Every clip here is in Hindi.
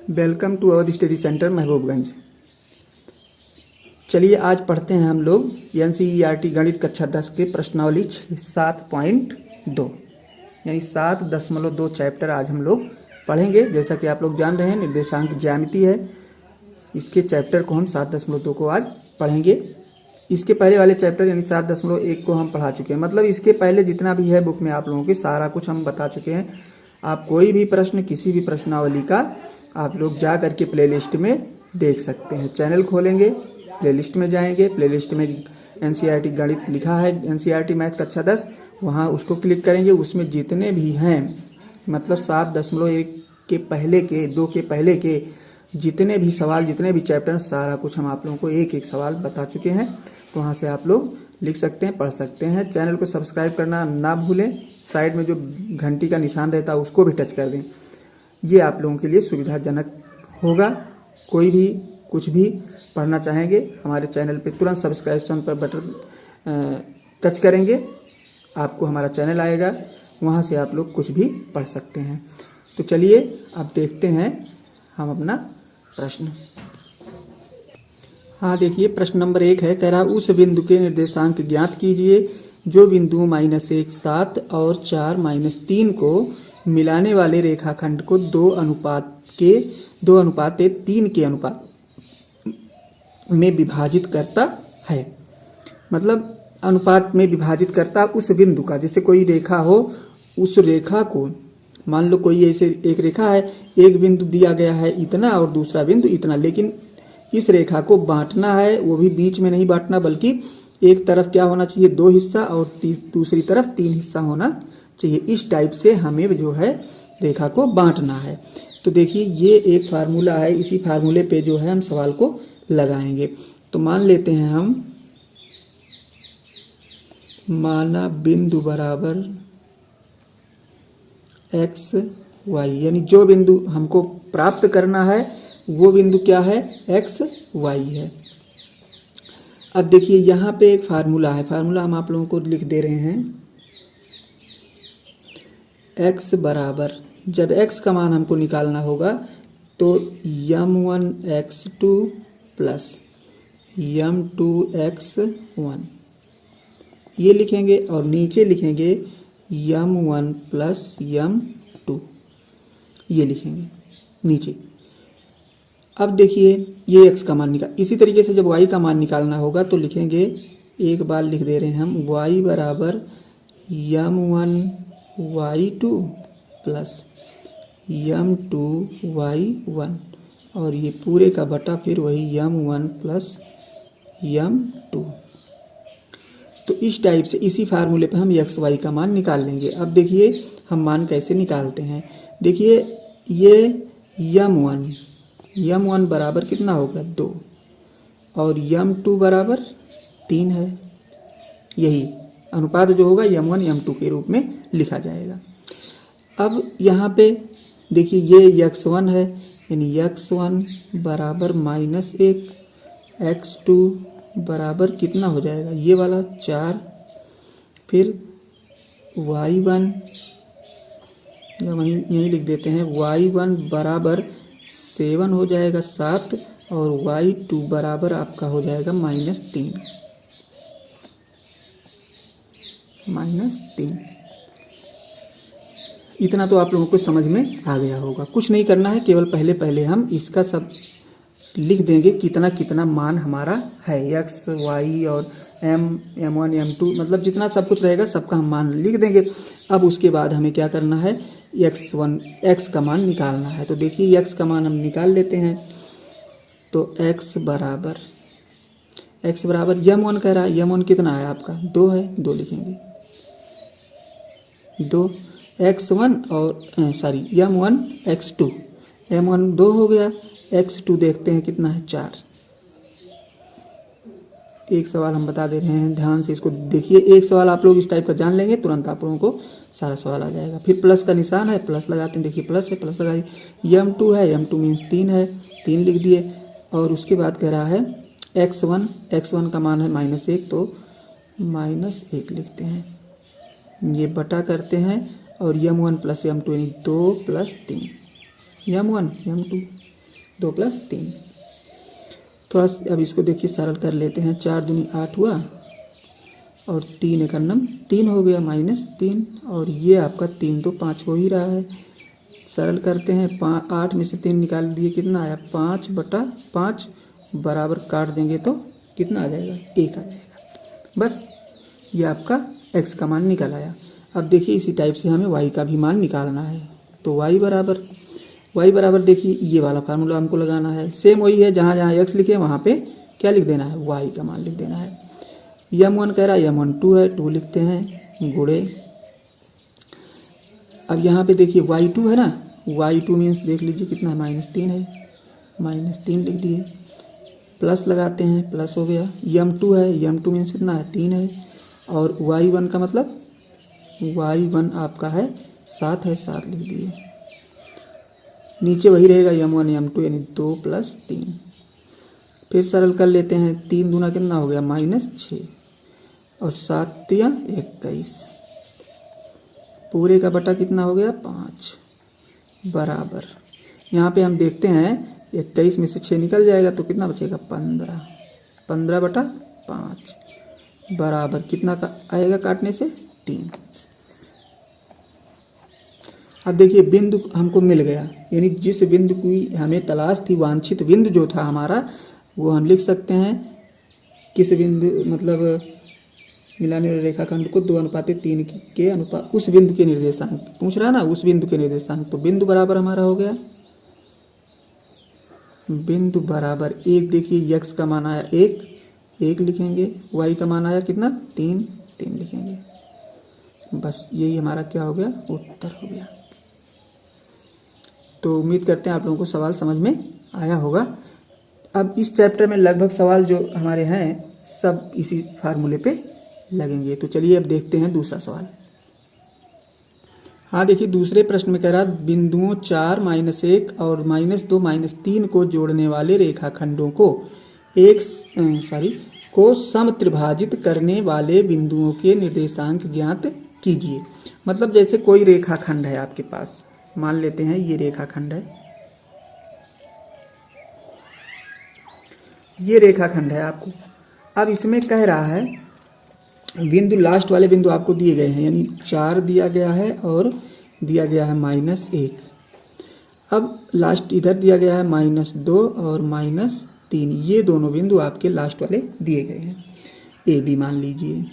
Welcome to Awadh study centre Mahbubganj. चलिए आज पढ़ते हैं हम लोग NCERT गणित कक्षा 10 के प्रश्नावली 7.2 यानी 7.2 चैप्टर आज हम लोग पढ़ेंगे। जैसा कि आप लोग जान रहे हैं निर्देशांक ज्यामिति है, इसके चैप्टर को हम 7.2 को आज पढ़ेंगे। इसके पहले वाले चैप्टर यानी 7.1 को हम पढ़ा चुके हैं, मतलब इसके पहले जितना भी है बुक में आप लोगों के सारा कुछ हम बता चुके हैं। आप कोई भी प्रश्न किसी भी प्रश्नावली का आप लोग जा करके प्लेलिस्ट में देख सकते हैं। चैनल खोलेंगे, प्लेलिस्ट में जाएंगे, प्लेलिस्ट में NCERT गणित लिखा है, NCERT मैथ कक्षा 10, वहाँ उसको क्लिक करेंगे। उसमें जितने भी हैं मतलब 7.1 के पहले के 2 के पहले के जितने भी सवाल जितने भी चैप्टर सारा कुछ हम आप लोगों को एक एक सवाल बता चुके हैं। तो वहाँ से आप लोग लिख सकते हैं, पढ़ सकते हैं। चैनल को सब्सक्राइब करना ना भूलें, साइड में जो घंटी का निशान रहता है उसको भी टच कर दें। ये आप लोगों के लिए सुविधाजनक होगा। कोई भी कुछ भी पढ़ना चाहेंगे हमारे चैनल पे तुरंत सब्सक्रिप्शन पर बटन टच करेंगे, आपको हमारा चैनल आएगा, वहाँ से आप लोग कुछ भी पढ़ सकते हैं। तो चलिए अब देखते हैं हम अपना प्रश्न। हाँ देखिए, प्रश्न नंबर 1 है, कह रहा उस बिंदु के निर्देशांक ज्ञात कीजिए जो बिंदु -1, 7 और 4, -3 को मिलाने वाले रेखाखंड को 2:3 के अनुपात में विभाजित करता है। मतलब अनुपात में विभाजित करता उस बिंदु का, जैसे कोई रेखा हो, उस रेखा को मान लो कोई ऐसे एक रेखा है, एक बिंदु दिया गया है इतना और दूसरा बिंदु इतना, लेकिन इस रेखा को बांटना है, वो भी बीच में नहीं बांटना बल्कि एक तरफ क्या होना चाहिए 2 हिस्सा और दूसरी तरफ 3 हिस्सा होना चाहिए। इस टाइप से हमें जो है रेखा को बांटना है। तो देखिए ये एक फार्मूला है, इसी फार्मूले पे जो है हम सवाल को लगाएंगे। तो मान लेते हैं हम, माना बिंदु बराबर x y, यानी जो बिंदु हमको प्राप्त करना है वो बिंदु क्या है x y है। अब देखिए यहाँ पे एक फार्मूला है, फार्मूला हम आप लोगों को लिख दे रहे हैं। x बराबर, जब x का मान हमको निकालना होगा तो m1 x2 plus m2 x1 ये लिखेंगे और नीचे लिखेंगे m1 प्लस m2 ये लिखेंगे नीचे। अब देखिए ये x का मान निकाल, इसी तरीके से जब y का मान निकालना होगा तो लिखेंगे, एक बार लिख दे रहे हैं हम, y बराबर m1 y2 plus m2 y1 और ये पूरे का बटा फिर वही m1 प्लस m2। तो इस टाइप से इसी फार्मूले पे हम x y का मान निकाल लेंगे। अब देखिए हम मान कैसे निकालते हैं। देखिए ये m1 बराबर कितना होगा 2 और m2 बराबर 3 है। यही अनुपात जो होगा m1 m2 के रूप में लिखा जाएगा। अब यहाँ पे देखिए ये x1 है, यानी x1 बराबर -1, x2 बराबर कितना हो जाएगा ये वाला 4, फिर y1 या वहीं यहीं लिख देते हैं, y1 बराबर 7 हो जाएगा 7 और y2 बराबर आपका हो जाएगा -3। इतना तो आप लोगों को समझ में आ गया होगा। कुछ नहीं करना है, केवल पहले हम इसका सब लिख देंगे कितना कितना मान हमारा है, x y और m1 m2 मतलब जितना सब कुछ रहेगा सबका हम मान लिख देंगे। अब उसके बाद हमें क्या करना है, x का मान निकालना है। तो देखिए x का मान हम निकाल लेते हैं। तो x बराबर m1 कह रहा है, m1 कितना है आपका 2 है, 2 लिखेंगे 2, x1 और m1 x2, m1 2 हो गया, x2 देखते हैं कितना है 4। एक सवाल हम बता दे रहे हैं, ध्यान से इसको देखिए। एक सवाल आप लोग इस टाइप का जान लेंगे तुरंत आप लोगों को सारा सवाल आ जाएगा। फिर प्लस का निशान है, प्लस लगाते हैं, देखिए प्लस है, प्लस लगाइए। m2 है, m2 मीन्स 3 है, 3 लिख दिए। और उसके बाद कह रहा है x1 का मान है -1 तो -1 लिखते हैं, ये बटा करते हैं और m1 प्लस m2 यानी 2 प्लस 3, m1 m2 2 + 3। थोड़ा अब इसको देखिए सरल कर लेते हैं। 4 दूनी 8 हुआ और 3 एक अन्नम 3 हो गया -3, और ये आपका 3 तो 5 हो ही रहा है। सरल करते हैं, 8 में से 3 निकाल दिए, कितना आया 5/5, बराबर काट देंगे तो कितना आ जाएगा 1 आ जाएगा। बस ये आपका x का मान निकल आया। अब देखिए इसी टाइप से हमें y का भी मान निकालना है। तो y बराबर देखिए ये वाला फार्मूला हमको लगाना है। सेम वही है, जहाँ जहाँ x लिखे वहाँ पे क्या लिख देना है, y का मान लिख देना है। m1 कह रहा है, m1 2 है, 2 लिखते हैं गुणे। अब यहाँ पे देखिए y2 है ना, y2 मीन्स देख लीजिए कितना है -3 है, -3 लिख दिए। प्लस लगाते हैं, प्लस हो गया। m2 है, m2 मीन्स कितना है 3 है, और y1 का मतलब y1 आपका है 7 है, 7 लिख दिए। नीचे वही रहेगा m1 m2 यानी 2 + 3। फिर सरल कर लेते हैं, 3 दूना कितना हो गया -6 और 7 या 21, पूरे का बटा कितना हो गया 5, बराबर। यहाँ पे हम देखते हैं 21 में से 6 निकल जाएगा तो कितना बचेगा 15, 15/5 बराबर कितना का आएगा काटने से 3। अब देखिए बिंदु हमको मिल गया, यानी जिस बिंदु की हमें तलाश थी, वांछित बिंदु जो था हमारा, वो हम लिख सकते हैं किस बिंदु, मतलब मिलाने वाले रेखाखंड को 2:3 के अनुपात, उस बिंदु के निर्देशांक पूछ रहा ना, उस बिंदु के निर्देशांक। तो बिंदु बराबर हमारा हो गया, बिंदु बराबर 1। देखिए x का मान आया 1 लिखेंगे, y का मान आया कितना 3 लिखेंगे। बस यही हमारा क्या हो गया, उत्तर हो गया। तो उम्मीद करते हैं आप लोगों को सवाल समझ में आया होगा। अब इस चैप्टर में लगभग सवाल जो हमारे हैं सब इसी फार्मूले पे लगेंगे। तो चलिए अब देखते हैं दूसरा सवाल। हाँ देखिए दूसरे प्रश्न में कह रहा बिंदुओं 4, -1 और -2, -3 को जोड़ने वाले रेखाखंडों को समत्रिभाजित करने वाले बिंदुओं के निर्देशांक ज्ञात कीजिए। मतलब जैसे कोई रेखाखंड है आपके पास, मान लेते हैं ये रेखाखंड है, ये रेखाखंड है आपको। अब इसमें कह रहा है बिंदु, लास्ट वाले बिंदु आपको दिए गए हैं, यानी 4 दिया गया है और दिया गया है -1। अब लास्ट इधर दिया गया है -2 और -3, ये दोनों बिंदु आपके लास्ट वाले दिए गए हैं, ए बी मान लीजिए।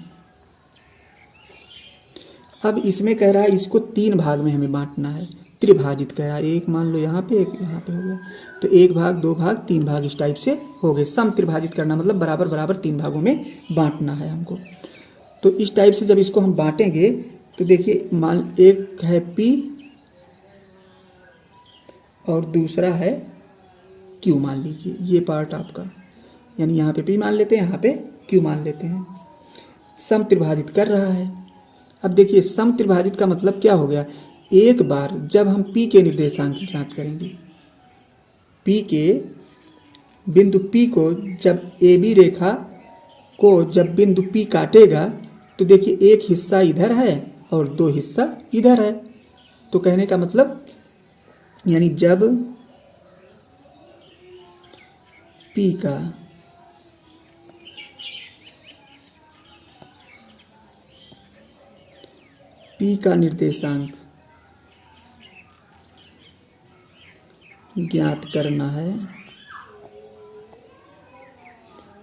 अब इसमें कह रहा है इसको 3 भाग में हमें बांटना है, त्रिभाजित कह रहा है। एक मान लो यहाँ पे, एक यहाँ पे हो गया, तो 1 भाग 2 भाग 3 भाग इस टाइप से हो गए। सम त्रिभाजित करना मतलब बराबर बराबर 3 भागों में बांटना है हमको। तो इस टाइप से जब इसको हम बांटेंगे तो देखिए मान एक है P और दूसरा है Q मान लीजिए, ये पार्ट आपका, यानी यहाँ पे P मान लेते हैं, यहाँ पे Q मान लेते हैं। सम त्रिभाजित कर रहा है। अब देखिए सम त्रिभाजित का मतलब क्या हो गया, एक बार जब हम P के निर्देशांक ज्ञात करेंगे, P के बिंदु P को जब AB रेखा को जब बिंदु P काटेगा तो देखिए एक हिस्सा इधर है और 2 हिस्सा इधर है। तो कहने का मतलब यानी जब P का निर्देशांक ज्ञात करना है,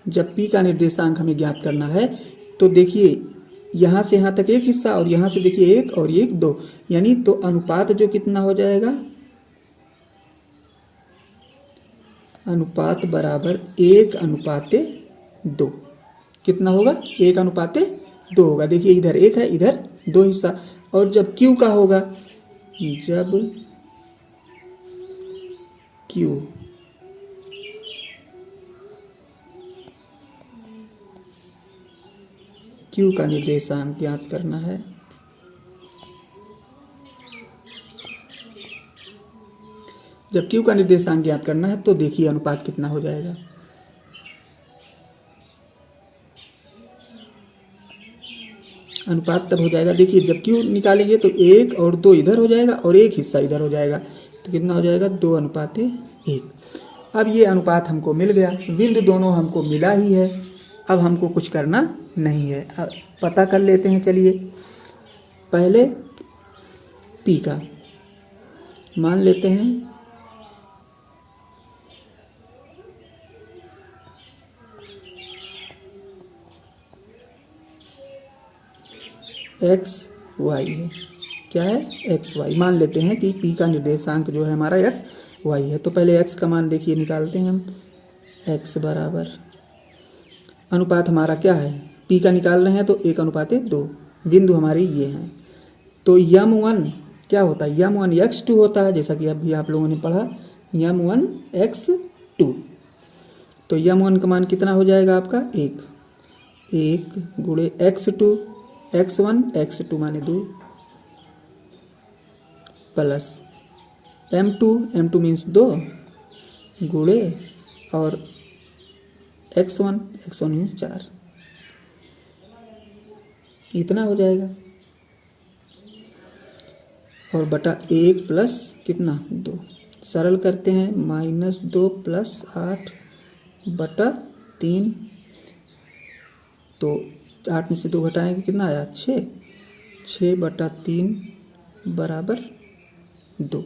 जब P का निर्देशांक हमें ज्ञात करना है तो देखिए यहाँ से यहाँ तक एक हिस्सा और यहाँ से देखिए 1 और 1 2, यानी तो अनुपात जो कितना हो जाएगा, अनुपात बराबर 1:2। कितना होगा 1:2 होगा। देखिए इधर 1 है, इधर 2 हिस्सा। और जब Q का होगा, जब Q का निर्देशांक ज्ञात करना है, जब Q का निर्देशांक ज्ञात करना है तो देखिए अनुपात कितना हो जाएगा। अनुपात तब हो जाएगा, देखिए जब Q निकालेंगे तो 1 और 2 इधर हो जाएगा और एक हिस्सा इधर हो जाएगा, तो कितना हो जाएगा 2:1। अब ये अनुपात हमको मिल गया, बिंदु दोनों हमको मिला ही है। अब हमको कुछ करना नहीं है, अब पता कर लेते हैं। चलिए पहले पी का मान लेते हैं एक्स वाई है। क्या है? X y. मान लेते हैं कि पी का निर्देशांक जो है हमारा एक्स वाई है। तो पहले एक्स का मान देखिए निकालते हैं हम। एक्स बराबर अनुपात हमारा क्या है, पी का निकाल रहे हैं तो 1:2। बिंदु हमारी ये हैं। तो यम1 क्या होता है? यम1 x2 होता है, जैसा कि अभी आप लोगों ने पढ़ा यम1 x2। तो यम1 का मान कितना हो जाएगा आपका? 1 गुणे x2 x1 x2 माने 2 प्लस m2 मीन्स 2 गुणे और x1 मीन्स 4, इतना हो जाएगा। और बटा 1 प्लस कितना 2, सरल करते हैं -2 प्लस 8 बटा 3। तो 8 में से 2 घटाएंगे कितना आया? 6 बटा 3 बराबर 2।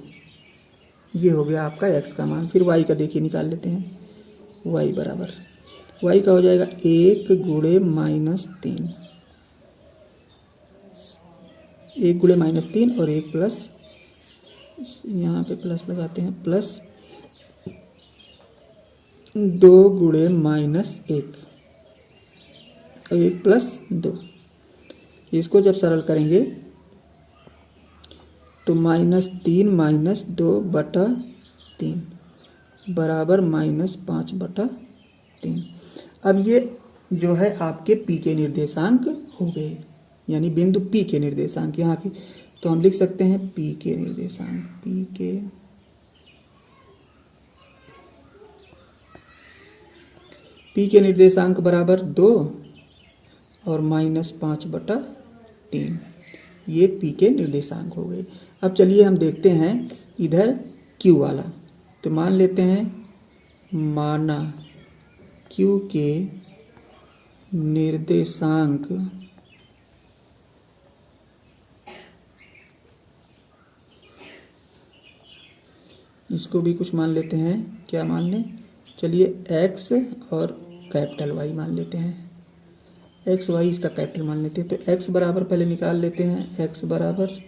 ये हो गया आपका x का मान। फिर y का देखिए निकाल लेते हैं। y बराबर y का हो जाएगा 1 गुणे -3, 1 गुणे -3 और 1 प्लस, यहाँ पे प्लस लगाते हैं, प्लस 2 गुणे -1, 1 प्लस 2। इसको जब सरल करेंगे तो -3 माइनस 2 बटा 3 बराबर -5 बटा 3। अब ये जो है आपके पी के निर्देशांक हो गए, यानी बिंदु पी के निर्देशांक यहाँ के। तो हम लिख सकते हैं पी के निर्देशांक, पी के निर्देशांक बराबर 2 और -5 बटा 3। ये पी के निर्देशांक हो गए। अब चलिए हम देखते हैं इधर क्यू वाला। तो मान लेते हैं, माना क्यू के निर्देशांक इसको भी कुछ मान लेते हैं। क्या मान लें? चलिए एक्स और कैपिटल वाई मान लेते हैं। एक्स वाई इसका कैपिटल मान लेते हैं। तो एक्स बराबर पहले निकाल लेते हैं। एक्स बराबर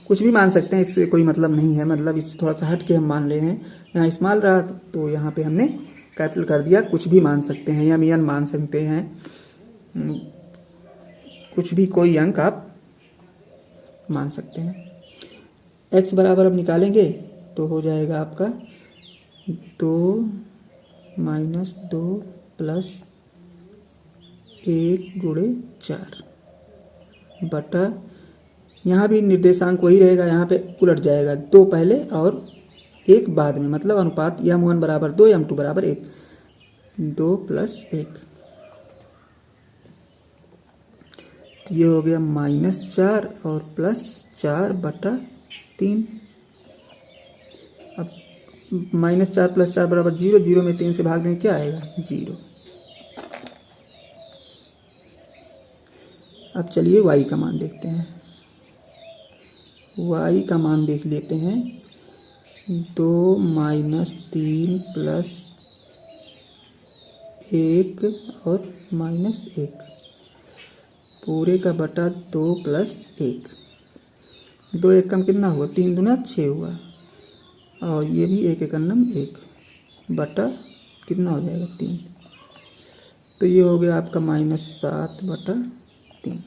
कुछ भी मान सकते हैं, इससे कोई मतलब नहीं है, मतलब इससे थोड़ा सा हट के हम मान ले रहे हैं। यहाँ स्मॉल रहा तो यहाँ पे हमने कैपिटल कर दिया। कुछ भी मान सकते हैं, या एन मान सकते हैं, कुछ भी कोई अंक आप मान सकते हैं। एक्स बराबर अब निकालेंगे तो हो जाएगा आपका 2 माइनस 2 प्लस 1 गुणे 4 बटा, यहाँ भी निर्देशांक वही रहेगा, यहाँ पे उलट जाएगा, 2 पहले और 1 बाद में, मतलब अनुपात m1 बराबर 2 m2 बराबर 1, 2 प्लस 1। तो ये हो गया -4 और +4 बटा 3। अब -4 + 4 बराबर 0, 0 में 3 से भाग देंगे क्या आएगा? 0। अब चलिए y का मान देखते हैं। y का मान देख लेते हैं। 2 - 3 प्लस 1 और -1 पूरे का बटा 2 प्लस 1। 2 एक कम कितना हुआ? 3 दूना 6 हुआ, और ये भी 1 एकन्नम 1 बटा कितना हो जाएगा? 3। तो ये हो गया आपका -7 बटा 3,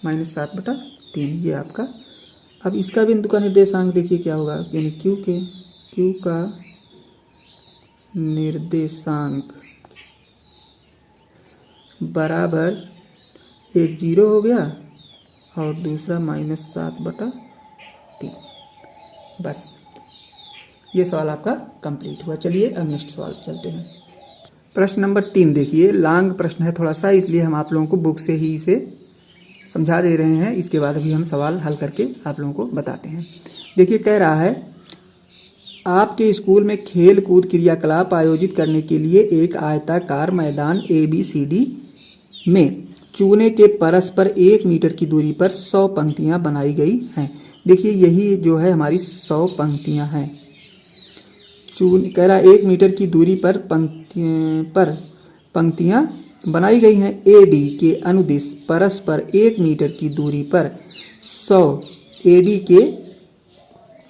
-7 बटा 3 ये आपका। अब इसका बिंदु का निर्देशांक देखिए क्या होगा, यानी क्यू का निर्देशांक बराबर एक 0 हो गया और दूसरा -7 बटा 3। बस ये सवाल आपका कंप्लीट हुआ। चलिए अब नेक्स्ट सवाल चलते हैं। प्रश्न नंबर 3 देखिए, लॉन्ग प्रश्न है थोड़ा सा, इसलिए हम आप लोगों को बुक से ही इसे समझा दे रहे हैं। इसके बाद अभी हम सवाल हल करके आप लोगों को बताते हैं। देखिए कह रहा है आपके स्कूल में खेल कूद क्रियाकलाप आयोजित करने के लिए एक आयताकार मैदान ABCD में चूने के परस्पर 1 मीटर की दूरी पर 100 पंक्तियां बनाई गई हैं। देखिए यही जो है हमारी 100 पंक्तियां हैं। कह रहा 1 मीटर की दूरी पर पंक्तियां बनाई गई हैं। AD के अनुदिश परस्पर 1 मीटर की दूरी पर 100 AD के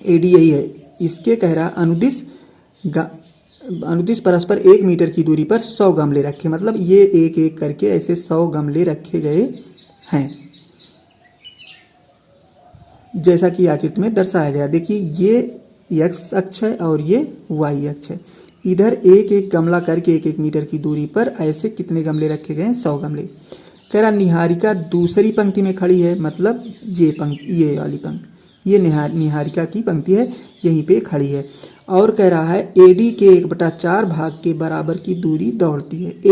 AD यही है, इसके कह रहा अनुदिश परस्पर 1 मीटर की दूरी पर 100 गमले रखे, मतलब ये एक एक करके ऐसे 100 गमले रखे गए हैं जैसा कि आकृति में दर्शाया गया। देखिए ये x अक्ष है और ये y अक्ष है। इधर एक एक गमला करके 1 1 मीटर की दूरी पर ऐसे कितने गमले रखे गए हैं? 100 गमले। कह रहा निहारिका दूसरी पंक्ति में खड़ी है, मतलब ये वाली पंक्ति, ये निहारिका की पंक्ति है, यहीं पे खड़ी है। और कह रहा है AD के 1/4 भाग के बराबर की दूरी दौड़ती है।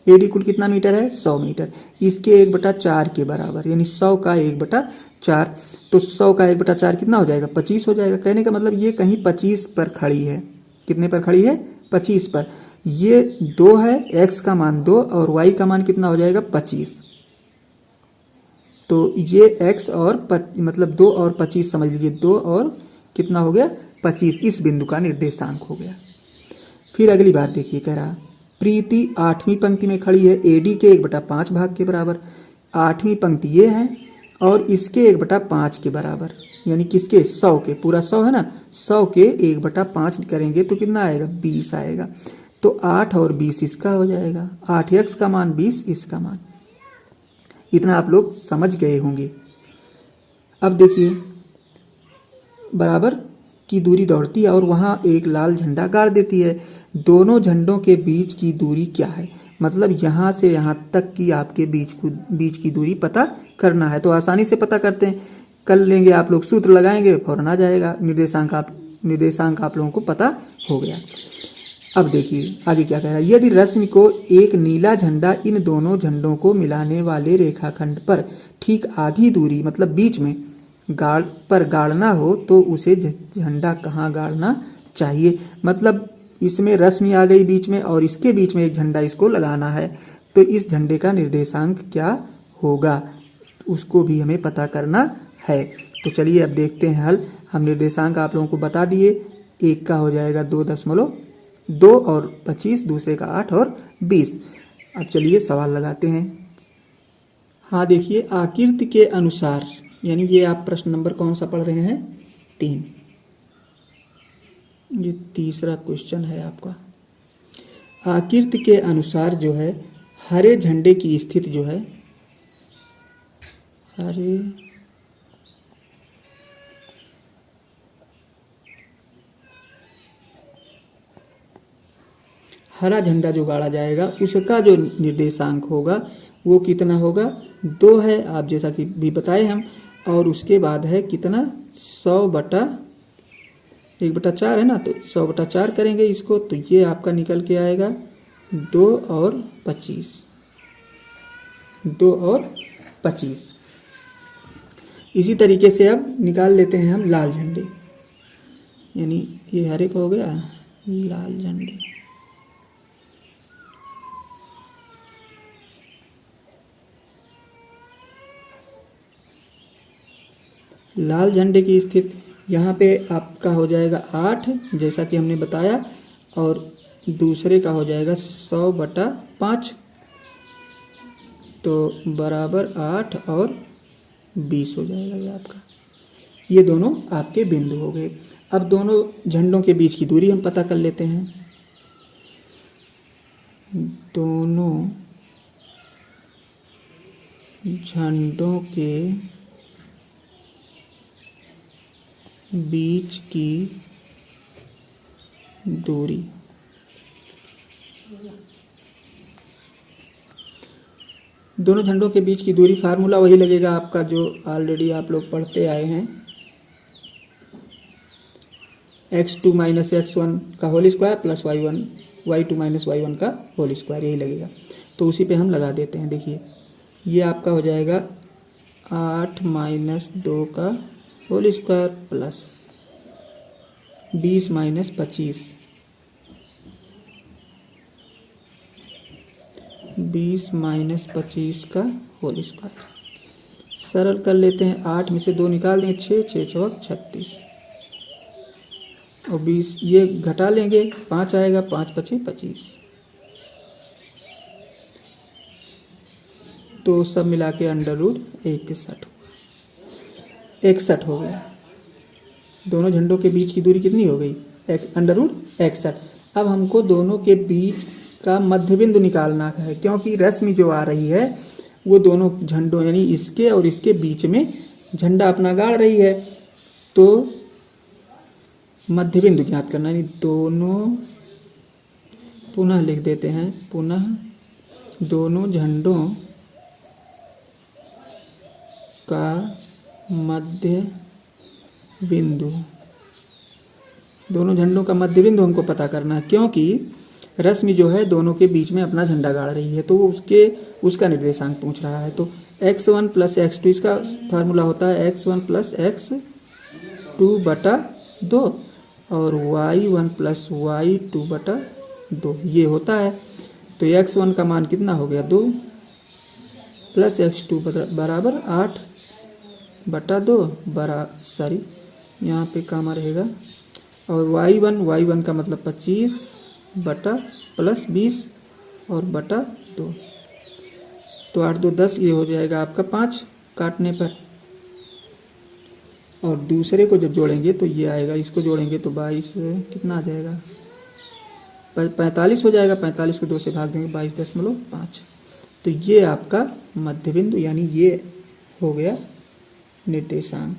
AD कुल कितना मीटर है? 100 मीटर। इसके 1/4 के बराबर, यानी 100 का 1/4, तो 100 का 1/4 कितना हो जाएगा? 25 हो जाएगा। कहने का मतलब ये कहीं 25 पर खड़ी है। कितने पर खड़ी है? 25 पर। ये 2 है, x का मान 2 और y का मान कितना हो जाएगा? 25। तो ये x और मतलब 2 और 25 समझ लीजिए, 2 और कितना हो गया? 25। इस बिंदु का निर्देशांक हो गया। फिर अगली बात देखिए, कह रहा प्रीति 8वीं पंक्ति में खड़ी है, AD के 1/5 भाग के बराबर। 8वीं पंक्ति ये है और इसके 1/5 के बराबर, यानी किसके? 100 के। पूरा 100 है ना, 100 के 1/5 करेंगे तो कितना आएगा? 20 आएगा। तो 8 और 20 इसका हो जाएगा। 8x का मान, 20 इसका मान। इतना आप लोग समझ गए होंगे। अब देखिए बराबर की दूरी दौड़ती है और वहां एक लाल झंडा गाड़ देती है। दोनों झंडों के बीच की दूरी क्या है? मतलब यहां से यहां तक की आपके बीच की दूरी पता करना है। तो आसानी से पता करते हैं, कर लेंगे आप लोग, सूत्र लगाएंगे, फौरन आ जाएगा। निर्देशांक आप लोगों को पता हो गया। अब देखिए आगे क्या कह रहा है। यदि रश्मि को एक नीला झंडा इन दोनों झंडों को मिलाने वाले रेखाखंड पर ठीक आधी दूरी, मतलब बीच में गाड़ना हो तो उसे झंडा कहाँ गाड़ना चाहिए? मतलब इसमें रश्मि आ गई बीच में और इसके बीच में एक झंडा इसको लगाना है, तो इस झंडे का निर्देशांक क्या होगा उसको भी हमें पता करना है। तो चलिए अब देखते हैं हल। हम निर्देशांक आप लोगों को बता दिए। एक का हो जाएगा 2.2 और 25, दूसरे का 8 और 20। अब चलिए सवाल लगाते हैं। हाँ देखिए, आकृति के अनुसार, यानी ये आप प्रश्न नंबर कौन सा पढ़ रहे हैं? 3। ये तीसरा क्वेश्चन है आपका। आकृति के अनुसार जो है हरे झंडे की स्थिति जो है, हरा झंडा जो गाड़ा जाएगा उसका जो निर्देशांक होगा वो कितना होगा? 2 है, आप जैसा कि भी बताए हम। और उसके बाद है कितना? 100/1/4 है ना, तो 100/4 करेंगे इसको, तो ये आपका निकल के आएगा 2 और 25। 2 और 25। इसी तरीके से अब निकाल लेते हैं हम लाल झंडे, यानी ये हरे का हो गया लाल झंडे। लाल झंडे की स्थिति यहाँ पे आपका हो जाएगा 8, जैसा कि हमने बताया, और दूसरे का हो जाएगा 100/5, तो बराबर 8 और 20 हो जाएगा ये आपका। ये दोनों आपके बिंदु हो गए। अब दोनों झंडों के बीच की दूरी हम पता कर लेते हैं। दोनों झंडों के बीच की दूरी, दोनों झंडों के बीच की दूरी फार्मूला वही लगेगा आपका जो ऑलरेडी आप लोग पढ़ते आए हैं, x2 - x1 का whole square plus y2 - y1 का होल स्क्वायर, यही लगेगा। तो उसी पे हम लगा देते हैं। देखिए ये आपका हो जाएगा 8 - 2 का whole square plus 20 minus 25, 20 minus 25 का होल स्क्वायर। सरल कर लेते हैं, 8 में से 2 निकाल देंगे, 6 6 चौक 36 और 20 ये घटा लेंगे, 5 आएगा, 5 पचे 25। तो सब मिला के अंडर रूट 61 हुआ, 61 हो गया। दोनों झंडों के बीच की दूरी कितनी हो गई? Under root 61। अब हमको दोनों के बीच का मध्य बिंदु निकालना है, क्योंकि रश्मि जो आ रही है वो दोनों झंडों यानी इसके और इसके बीच में झंडा अपना गाड़ रही है। तो मध्य बिंदु ज्ञात करना, यानी दोनों, पुनः लिख देते हैं, पुनः दोनों झंडों का मध्य बिंदु, दोनों झंडों का मध्य बिंदु हमको पता करना है, क्योंकि रश्मि जो है दोनों के बीच में अपना झंडा गाड़ रही है, तो वो उसका निर्देशांक पूछ रहा है। तो x1 प्लस x2, इसका फार्मूला होता है x1 प्लस x2 बटा 2 और y1 प्लस y2 बटा 2 ये होता है। तो x1 का मान कितना हो गया? 2 प्लस x2 बराबर 8 बटा 2 सॉरी यहाँ पे कामा रहेगा, और y1 का मतलब 25 बटा प्लस 20 और बटा 2, तो 8 2 10, ये हो जाएगा आपका 5 काटने पर। और दूसरे को जब जोड़ेंगे तो ये आएगा, इसको जोड़ेंगे तो 22 कितना आ जाएगा? 45 हो जाएगा। 45 को 2 से भाग देंगे, 22.5। तो ये आपका मध्य बिंदु यानी ये हो गया निर्देशांक।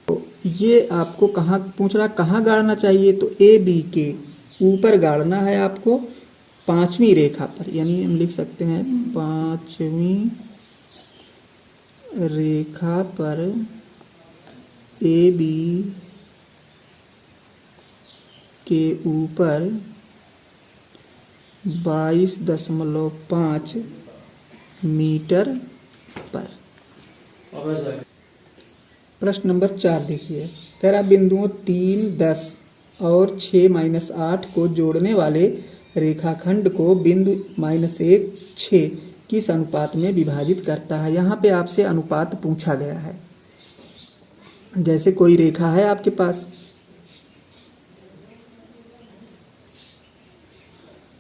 तो ये आपको कहाँ पूछ रहा, कहाँ गाड़ना चाहिए? तो ए बी के ऊपर गाड़ना है आपको, 5वीं रेखा पर, यानी हम लिख सकते हैं 5वीं रेखा पर ए बी के ऊपर 22.5 मीटर पर। प्रश्न नंबर 4 देखिए, कह रहा बिंदुओं 3 10 और 6 -8 को जोड़ने वाले रेखाखंड को बिंदु -1 6 किस अनुपात में विभाजित करता है। यहाँ पे आपसे अनुपात पूछा गया है। जैसे कोई रेखा है आपके पास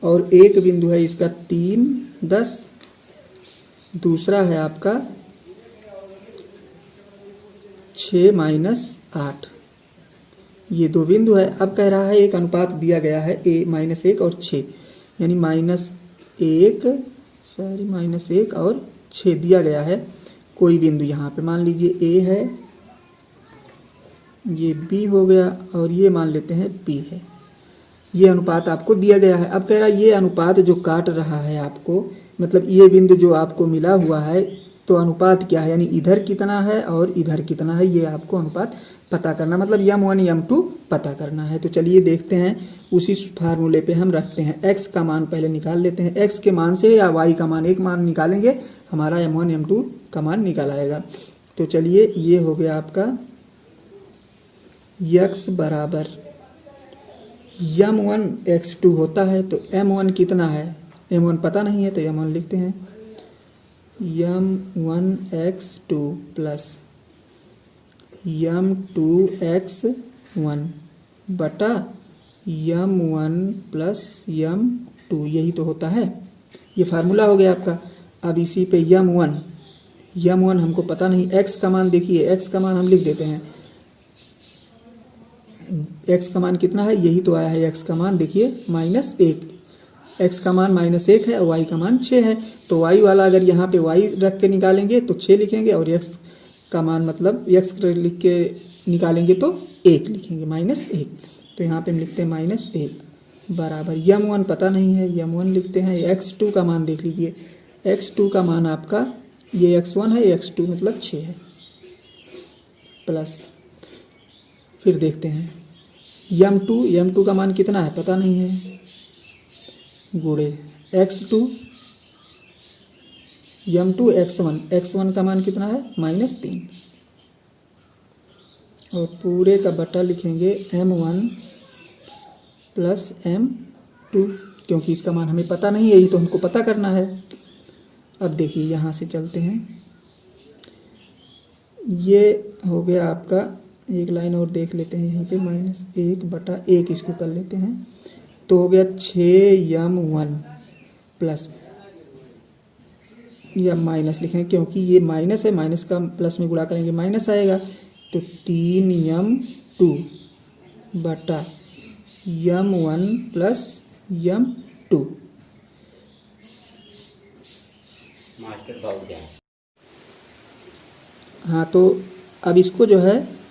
और एक बिंदु है इसका 3 10, दूसरा है आपका 6 -8, ये दो बिंदु है। अब कह रहा है एक अनुपात दिया गया है -1 और 6, यानी -1 और 6 दिया गया है। कोई बिंदु यहाँ पे मान लीजिए A है, ये B हो गया और ये मान लेते हैं P है। ये अनुपात आपको दिया गया है। अब कह रहा है ये अनुपात जो काट रहा है आपको, मतलब ये बिंदु जो आपको मिला हुआ है, तो अनुपात क्या है, यानी इधर कितना है और इधर कितना है, ये आपको अनुपात पता करना, मतलब m1 m2 पता करना है। तो चलिए देखते हैं, उसी फार्मूले पे हम रखते हैं। x का मान पहले निकाल लेते हैं, x के मान से या y का मान, एक मान निकालेंगे, हमारा m1 m2 का मान निकल आएगा। तो चलिए ये हो गया आपका x बराबर m1 x2 होता है, तो m1 कितना है, m1 पता नहीं है, तो m1 लिखते हैं m1 x2 plus m2 x1 बटा m1 प्लस m2, यही तो होता है, ये फार्मूला हो गया आपका। अब इसी पे m1 हमको पता नहीं, x का मान देखिए, x का मान हम लिख देते हैं, x का मान कितना है, यही तो आया है x का मान, देखिए -1, x का मान -1 है और y का मान 6 है। तो y वाला अगर यहाँ पे y रख के निकालेंगे तो 6 लिखेंगे, और x का मान मतलब x लिख के निकालेंगे तो 1 लिखेंगे, -1। तो यहाँ पे हम लिखते हैं -1 बराबर m1 पता नहीं है, m1 लिखते हैं। x2 का मान देख लीजिए, x2 का मान आपका ये x1 है, x2 मतलब 6 है, प्लस फिर देखते हैं m2 का मान कितना है पता नहीं है, गुणे x2 m2 x1 का मान कितना है -3, और पूरे का बटा लिखेंगे m1 प्लस m2, क्योंकि इसका मान हमें पता नहीं है, यही तो हमको पता करना है। अब देखिए यहाँ से चलते हैं, ये हो गया आपका, एक लाइन और देख लेते हैं यहाँ पे, -1/1 इसको कर लेते हैं, तो हो गया 6m1 प्लस, या माइनस लिखेंगे क्योंकि ये माइनस है, माइनस का प्लस में गुणा करेंगे माइनस आएगा, तो 3m2 बटा m1 प्लस m2। मास्टर भाव क्या है? हाँ, तो अब इसको जो है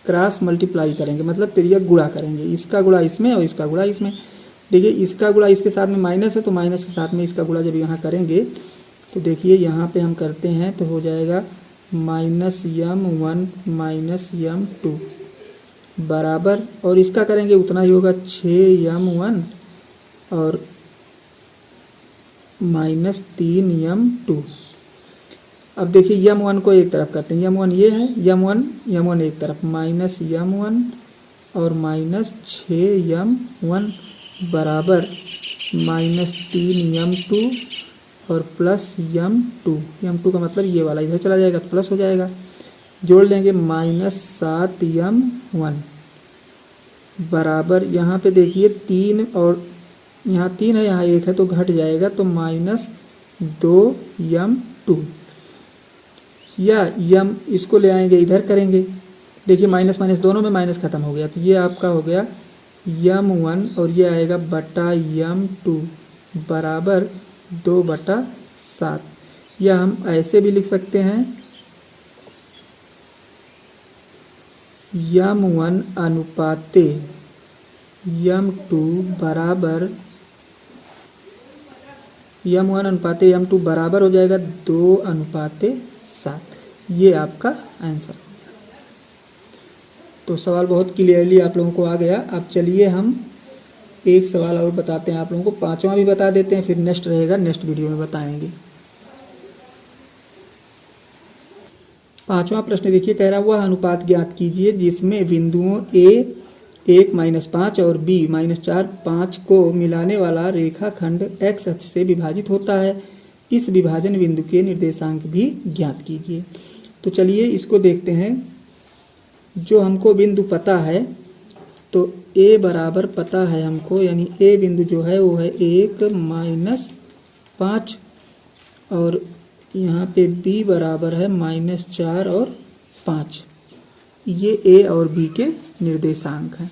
क्रॉस मल्टीप्लाई करेंगे, मतलब तिर्यक गुणा करेंगे, इसका गुणा इसमें और इसका गुणा इसमें। देखिए इसका गुणा इसके साथ में माइनस है, तो माइनस के साथ में इसका गुणा जब यहाँ करेंगे तो देखिए यहाँ पे हम करते हैं तो हो जाएगा -m1 -m2 बराबर, और इसका करेंगे उतना ही होगा 6m1 और -3m2। अब देखिए m1 को एक तरफ करते हैं, m1 ये है, m1 एक तरफ, -m1 और -6m1 बराबर -3m2 और प्लस m2 का मतलब ये वाला इधर चला जाएगा तो प्लस हो जाएगा, जोड़ लेंगे -7m1 बराबर, यहाँ पे देखिए 3 और यहाँ 3 है, यहाँ 1 है तो घट जाएगा, तो -2m2, या m इसको ले आएंगे इधर करेंगे, देखिए माइनस माइनस दोनों में माइनस खत्म हो गया, तो ये आपका हो गया m1 और ये आएगा बटा m2 बराबर 2/7, या हम ऐसे भी लिख सकते हैं m1 अनुपाते m2 बराबर, m1 अनुपाते m2 बराबर हो जाएगा 2/7। ये आपका आंसर हो गया। तो सवाल बहुत क्लियरली आप लोगों को आ गया। अब चलिए हम एक सवाल और बताते हैं आप लोगों को, पांचवा भी बता देते हैं, फिर नेक्स्ट रहेगा, नेक्स्ट वीडियो में बताएंगे। पांचवा प्रश्न देखिए, कह रहा हुआ अनुपात ज्ञात कीजिए जिसमें बिंदुओं a 1-5 और b -4 5 को मिलाने वाला रेखाखंड x अक्ष से विभाजित होता है, इस विभाजन बिंदु के निर्देशांक भी ज्ञात कीजिए। तो चलिए इसको देखते हैं। जो हमको बिंदु पता है, तो a बराबर पता है हमको, यानी a बिंदु जो है वो है 1-5 और यहाँ पे b बराबर है -4 और 5। ये a और b के निर्देशांक हैं।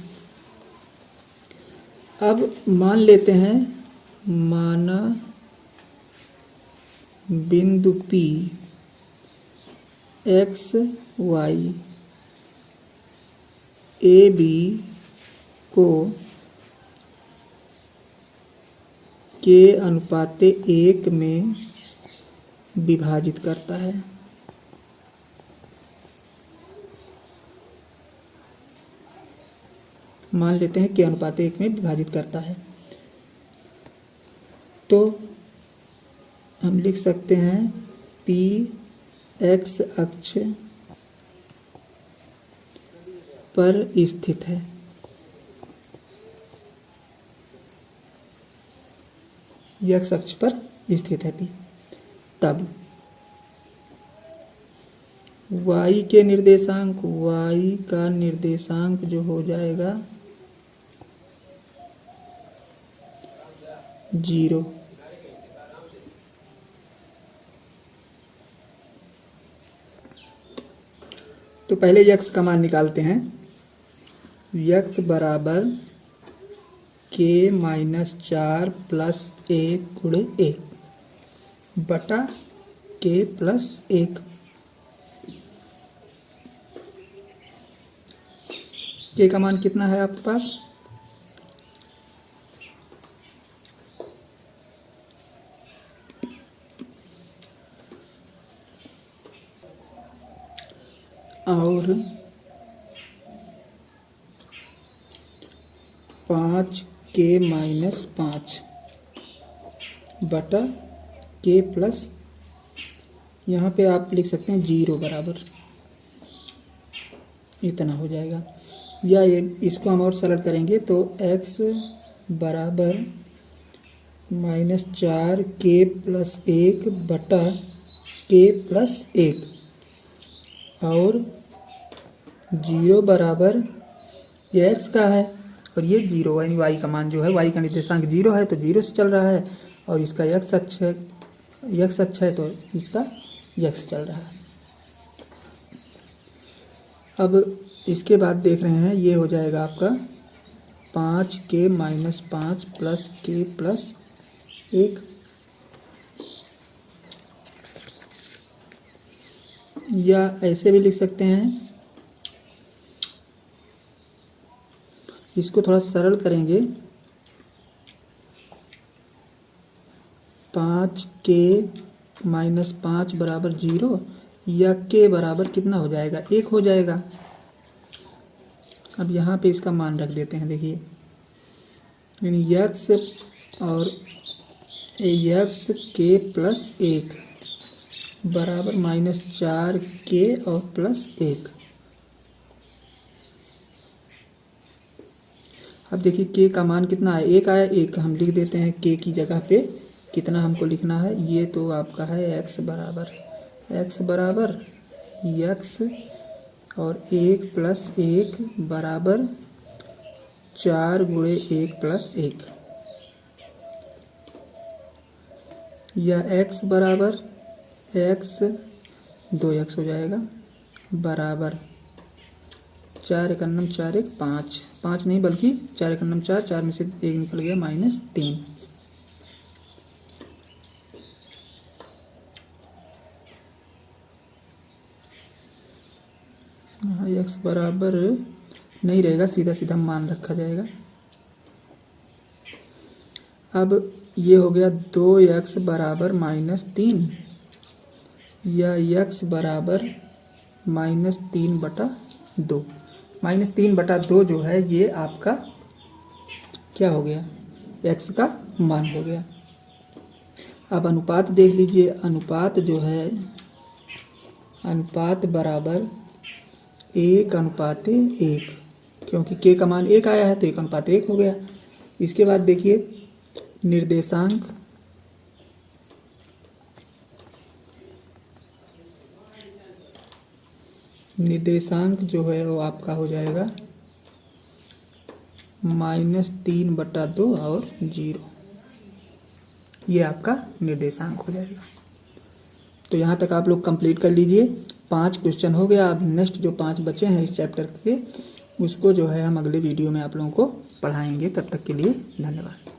अब मान लेते हैं, माना बिंदु P x y a b को के अनुपाते 1 में विभाजित करता है। मान लेते हैं के अनुपाते 1 में विभाजित करता है, तो हम लिख सकते हैं P x अक्ष पर स्थित है। x अक्ष पर स्थित है P। तब y के निर्देशांक, y का निर्देशांक जो हो जाएगा 0। तो पहले x का मान निकालते हैं। x बराबर k-4 + 1 × 1 बटा k + 1। के का मान कितना है आपके पास? और 5k - 5 बटा k + यहाँ पे आप लिख सकते हैं 0 बराबर, इतना हो जाएगा। या ये इसको हम और सरल करेंगे तो x बराबर -4 k + 1 बटा k + 1 और 0 बराबर, ये x का है और ये 0 यानी y का मान जो है, y का निर्देशांक 0 है तो 0 से चल रहा है, और इसका x अक्ष है तो इसका x चल रहा है। अब इसके बाद देख रहे हैं, ये हो जाएगा आपका 5k - 5 + k + 1, या ऐसे भी लिख सकते हैं, इसको थोड़ा सरल करेंगे, 5k - 5 बराबर 0, या k बराबर कितना हो जाएगा, 1 हो जाएगा। अब यहाँ पे इसका मान रख देते हैं, देखिए यानी x और x k + 1 बराबर -4k और +1। अब देखिए k का मान कितना है, 1 आया, 1 हम लिख देते हैं k की जगह पे कितना हमको लिखना है, ये तो आपका है x बराबर x और 1 + 1 बराबर 4 × 1 + 1, या x बराबर x 2x हो जाएगा बराबर 4 × 1 = 4 × 5, 5 नहीं बल्कि 4 × 1 = 4, 4 में से 1 निकल गया -3। हाँ, x बराबर नहीं रहेगा, सीधा सीधा मान रखा जाएगा। अब ये हो गया 2x बराबर -3, या x बराबर -3/2। -3/2 जो है ये आपका क्या हो गया, x का मान हो गया। अब अनुपात देख लीजिए, अनुपात जो है, अनुपात बराबर 1:1, क्योंकि k का मान 1 आया है तो 1:1 हो गया। इसके बाद देखिए निर्देशांक, निर्देशांक जो है वो आपका हो जाएगा -3/2 और 0, ये आपका निर्देशांक हो जाएगा। तो यहाँ तक आप लोग कंप्लीट कर लीजिए, 5 क्वेश्चन हो गया। अब नेक्स्ट जो 5 बचे हैं इस चैप्टर के, उसको जो है हम अगले वीडियो में आप लोगों को पढ़ाएंगे। तब तक के लिए धन्यवाद।